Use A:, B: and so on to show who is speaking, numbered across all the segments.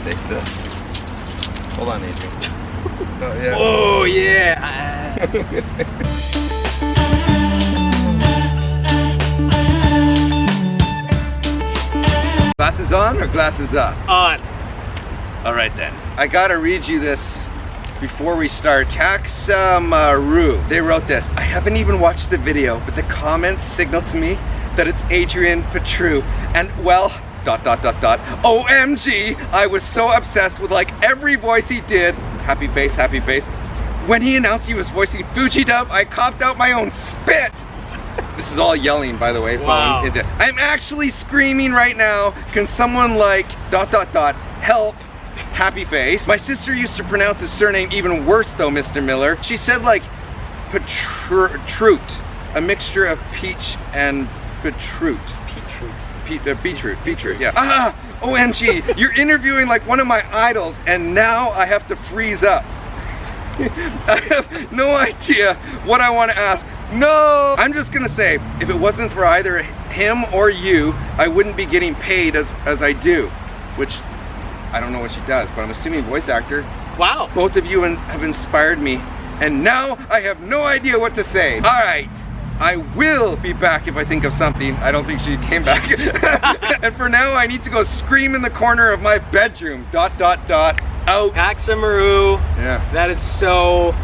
A: Stay still. Hold on, Adrian. Oh, yeah.
B: Oh, yeah.
A: Glasses on or glasses up?
B: On.
A: All right then. I gotta read you this before we start. Hacksamaroo, they wrote this. I haven't even watched the video, but the comments signal to me that it's Adrian Petru. And well, ... OMG, I was so obsessed with like every voice he did. Happy face, happy face. When he announced he was voicing Fuji Dove, I coughed out my own spit. This is all yelling, by the way. It's
B: wow.
A: all I'm actually screaming right now. Can someone like ... help? Happy face. My sister used to pronounce his surname even worse though, Mr. Miller. She said like Petrut, a mixture of peach and beetroot. Beetroot, yeah. OMG, you're interviewing like one of my idols and now I have to freeze up. I have no idea what I want to ask. No! I'm just gonna say, if it wasn't for either him or you, I wouldn't be getting paid as I do, which I don't know what she does, but I'm assuming voice actor.
B: Wow.
A: Both of you have inspired me, and now I have no idea what to say. All right, I will be back if I think of something. I don't think she came back. And for now, I need to go scream in the corner of my bedroom. ... Out.
B: Hacksamaroo.
A: Yeah.
B: That is so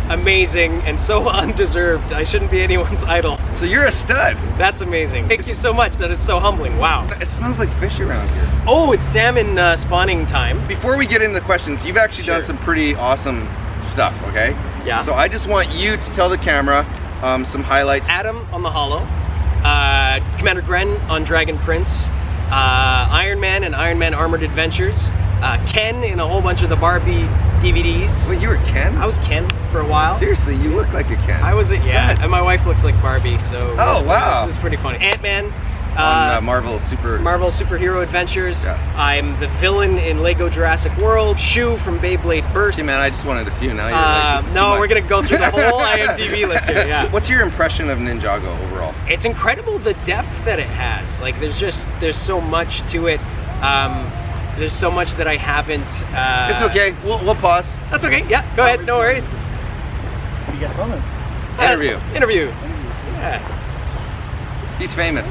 B: amazing and so undeserved. I shouldn't be anyone's idol.
A: So you're a stud.
B: That's amazing. Thank you so much. That is so humbling. Wow.
A: It smells like fish around here.
B: Oh, it's salmon spawning time.
A: Before we get into the questions, you've actually done some pretty awesome stuff, okay?
B: Yeah.
A: So I just want you to tell the camera some highlights.
B: Adam on the Hollow, Commander Gren on Dragon Prince, Iron Man and Iron Man Armored Adventures, Ken in a whole bunch of the Barbie DVDs.
A: Wait, you were Ken?
B: I was Ken for a while.
A: Seriously, you look like a Ken.
B: I was, yeah, and my wife looks like Barbie, so
A: oh wow,
B: this is pretty funny. AntMan.
A: On Marvel
B: Superhero Adventures.
A: Yeah. I'm
B: the villain in Lego Jurassic World. Shu from Beyblade Burst.
A: Hey man, I just wanted a few. Now you're like, this is
B: no, we're gonna go through the whole IMDb list here. Yeah.
A: What's your impression of Ninjago overall?
B: It's incredible the depth that it has. Like there's so much to it. There's so much that I haven't.
A: It's okay. We'll pause.
B: That's okay. Yeah. Go ahead. No worries.
C: You got fun.
B: Interview. Yeah.
A: He's famous.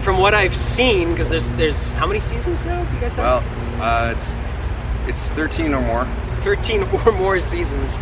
B: From what I've seen, because there's how many seasons now? You guys know?
A: Well, it's 13 or more.
B: 13 or more seasons.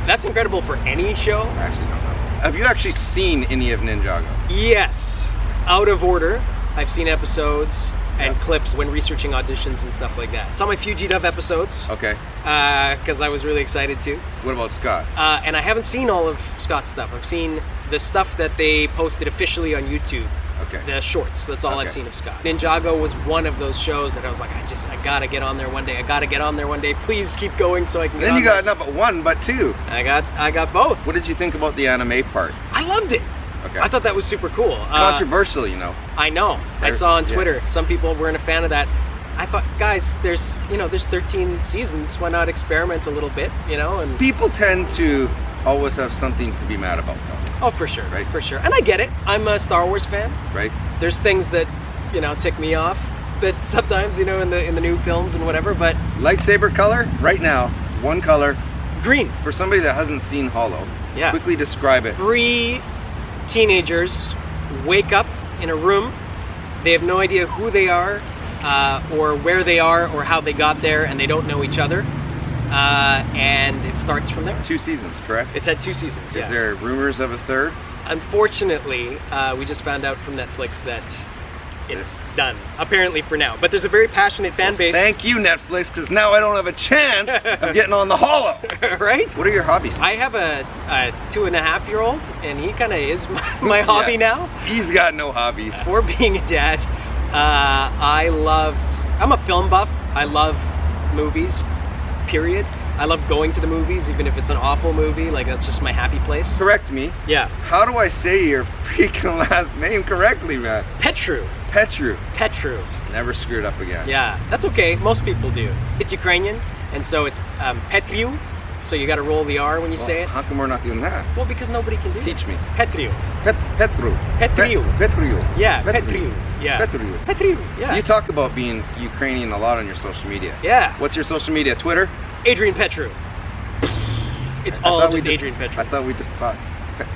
B: That's incredible for any show.
A: I actually don't know. Have you actually seen any of Ninjago?
B: Yes. Out of order. I've seen episodes and clips when researching auditions and stuff like that. Saw my Fuji Dove episodes.
A: Okay.
B: Because I was really excited to.
A: What about Scott?
B: And I haven't seen all of Scott's stuff. I've seen the stuff that they posted officially on YouTube.
A: Okay.
B: The shorts. That's all I've seen of Scott. Ninjago was one of those shows that I was like, I gotta get on there one day. I gotta get on there one day. Please keep going so I can.
A: Then you got not but one, but two.
B: I got both.
A: What did you think about the anime part?
B: I loved it.
A: Okay.
B: I thought that was super cool.
A: Controversial, you know.
B: I know. I saw on Twitter some people weren't a fan of that. I thought, guys, there's 13 seasons. Why not experiment a little bit, you know? And
A: people tend to always have something to be mad about, though.
B: Oh, for sure,
A: right?
B: For sure. And I get it. I'm a Star Wars fan.
A: Right.
B: There's things that, tick me off. That sometimes, in the new films and whatever. But
A: lightsaber color right now, one color.
B: Green.
A: For somebody that hasn't seen Hollow.
B: Yeah.
A: Quickly describe it.
B: 3 teenagers wake up in a room. They have no idea who they are, or where they are, or how they got there, and they don't know each other. And it starts from there. 2
A: seasons, correct?
B: It's had 2 seasons.
A: Is there rumors of a third?
B: Unfortunately, we just found out from Netflix that it's done, apparently for now. But there's a very passionate fan base.
A: Thank you, Netflix, because now I don't have a chance of getting on the Hollow.
B: Right?
A: What are your hobbies?
B: I have a 2.5-year-old, and he kind of is my hobby now.
A: He's got no hobbies.
B: For being a dad, I'm a film buff. I love movies, period. I love going to the movies, even if it's an awful movie. Like, that's just my happy place.
A: Correct me.
B: Yeah.
A: How do I say your freaking last name correctly, man?
B: Petru.
A: Petru.
B: Petru.
A: Never screwed up again.
B: Yeah, that's okay. Most people do. It's Ukrainian, and so it's PETRIW, So you got to roll the R when you say it.
A: How come we're not doing that?
B: Well, because nobody can do it.
A: Teach me.
B: PETRIW.
A: Petru.
B: PETRIW.
A: Petru.
B: Yeah, PETRIW. Yeah.
A: Petru.
B: PETRIW. Yeah.
A: You talk about being Ukrainian a lot on your social media.
B: Yeah.
A: What's your social media? Twitter?
B: Adrian Petru. It's all just Adrian Petru.
A: I thought we just talked.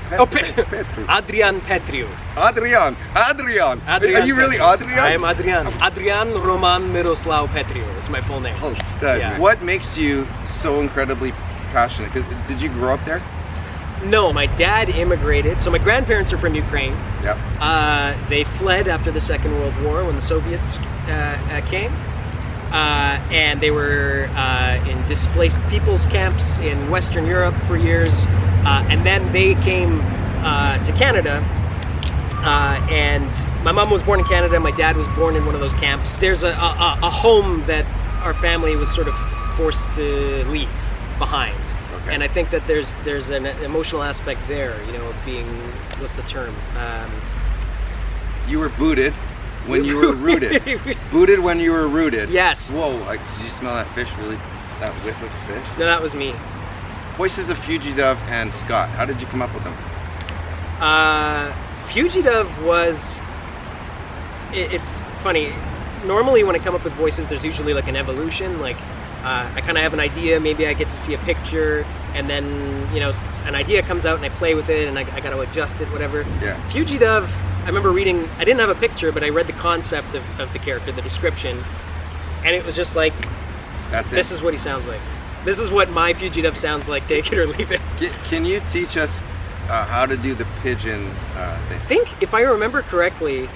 B: Petru.
A: Petru.
B: Adrian Petru.
A: Adrian. Are you really Adrian?
B: I am Adrian. Adrian Roman Miroslav Petru. It's my full name.
A: Oh, stud.
B: Yeah.
A: What makes you so incredibly passionate? 'Cause did you grow up there?
B: No, my dad immigrated. So my grandparents are from Ukraine.
A: Yep.
B: They fled after the Second World War when the Soviets came. And they were in displaced people's camps in Western Europe for years. And then they came to Canada. And my mom was born in Canada. My dad was born in one of those camps. There's a home that our family was sort of forced to leave behind.
A: Okay.
B: And I think that there's an emotional aspect there, you know, of being, what's the term?
A: You were booted when you were rooted. Booted when you were rooted.
B: Yes.
A: Whoa, like, did you smell that fish really? That whiff of fish?
B: No, that was me.
A: Voices of Fuji Dove and Scott. How did you come up with them?
B: Fuji Dove was, it's funny, normally when I come up with voices there's usually like an evolution, like I kind of have an idea, maybe I get to see a picture, and then, you know, an idea comes out and I play with it and I got to adjust it, whatever.
A: Yeah.
B: Fuji Dove, I remember reading, I didn't have a picture, but I read the concept of the character, the description, and it was just like,
A: That's it.
B: this is what he sounds like. This is what my Fuji Dove sounds like, take it or leave it.
A: Can you teach us how to do the pigeon thing?
B: I think, if I remember correctly,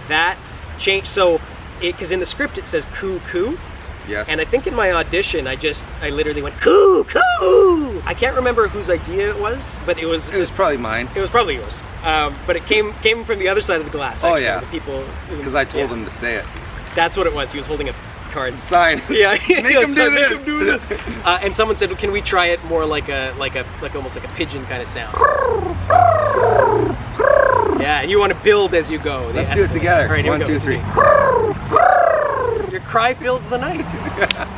B: that changed, so, because in the script it says coo coo,
A: Yes.
B: and I think in my audition I literally went coo coo. I can't remember whose idea it was, but it was
A: probably mine.
B: It was probably yours. But it came from the other side of the glass. Actually,
A: yeah.
B: the people.
A: Because I told him to say it.
B: That's what it was. He was holding a card.
A: Sign.
B: Yeah.
A: Make him do this.
B: Make him do this. And someone said, "Can we try it more like almost like a pigeon kind of sound?" Yeah, and you want to build as you go.
A: Let's do it together.
B: All right, here we
A: 1,
B: go.
A: 2, 3.
B: Your cry fills the night.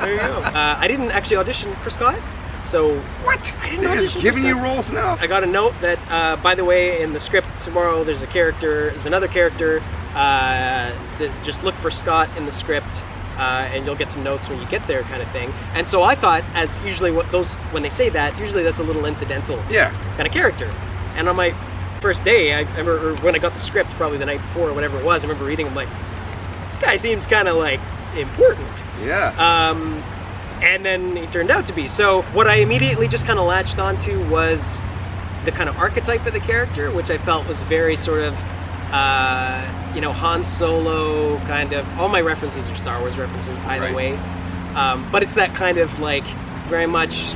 B: There you go. I didn't actually audition for Scott, so
A: What?
B: I didn't
A: They're
B: audition
A: just
B: for
A: giving you
B: Scott.
A: roles now.
B: I got a note that, by the way, in the script tomorrow, there's another character. Just look for Scott in the script, and you'll get some notes when you get there, kind of thing. And so I thought, as usually when they say that, usually that's a little incidental
A: Yeah.
B: kind of character. And on my first day, I remember when I got the script, probably the night before or whatever it was, I remember reading, I'm like, this guy seems kind of like important.
A: Yeah.
B: And then he turned out to be. So what I immediately just kind of latched onto was the kind of archetype of the character, which I felt was very sort of, you know, Han Solo kind of. All my references are Star Wars references, by the way. But it's that kind of like very much,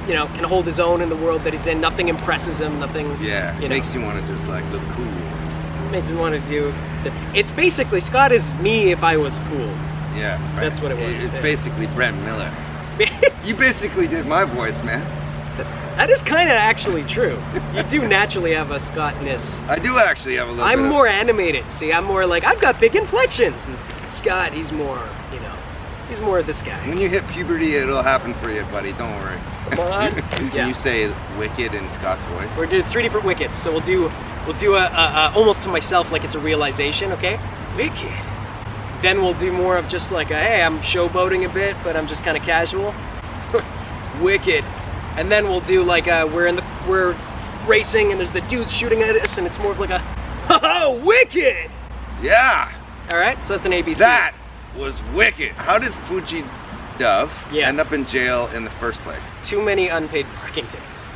B: you know, can hold his own in the world that he's in. Nothing impresses him. Nothing.
A: Yeah.
B: You know,
A: Makes you want to just like look cool.
B: makes me want to do. It's basically Scott is me if I was cool.
A: Yeah. Right.
B: That's what it was.
A: It's basically Brent Miller. You basically did my voice, man.
B: That is kind of actually true. You do naturally have a Scottness.
A: I do actually have a little.
B: I'm
A: bit
B: more animated. See, I'm more like, I've got big inflections. And Scott, he's more, you know, he's more this guy.
A: When you hit puberty, it'll happen for you, buddy. Don't worry.
B: Come on.
A: Can you say wicked in Scott's voice?
B: We're doing 3 different wickets. So we'll do a almost to myself like it's a realization, okay? Wicked. Then we'll do more of just like hey, I'm showboating a bit, but I'm just kind of casual. Wicked. And then we'll do like we're racing and there's the dudes shooting at us and it's more of like a oh, wicked.
A: Yeah.
B: All right, so that's an ABC.
A: That was wicked. How did Fuji Dove end up in jail in the first place?
B: Too many unpaid parking tickets.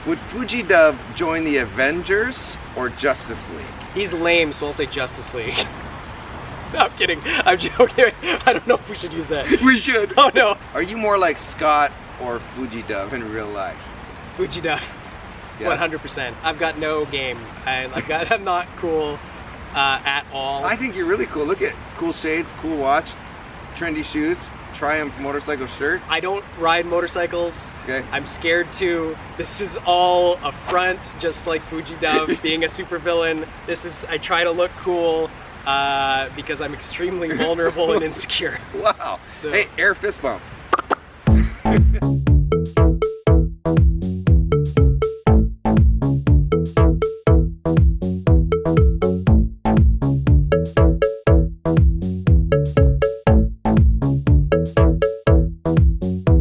A: Would Fuji Dove join the Avengers or Justice League?
B: He's lame, so I'll say Justice League. No, I'm kidding. I'm joking. I don't know if we should use that.
A: We should.
B: Oh no.
A: Are you more like Scott or Fuji Dove in real life?
B: Fuji Dove.
A: Yeah.
B: 100%. I've got no game. I'm not cool at all.
A: I think you're really cool. Look at cool shades, cool watch, trendy shoes, Triumph motorcycle shirt.
B: I don't ride motorcycles.
A: Okay.
B: I'm scared to. This is all a front, just like Fuji Dove being a supervillain. I try to look cool because I'm extremely vulnerable and insecure.
A: Wow.
B: So.
A: Hey, air fist bump.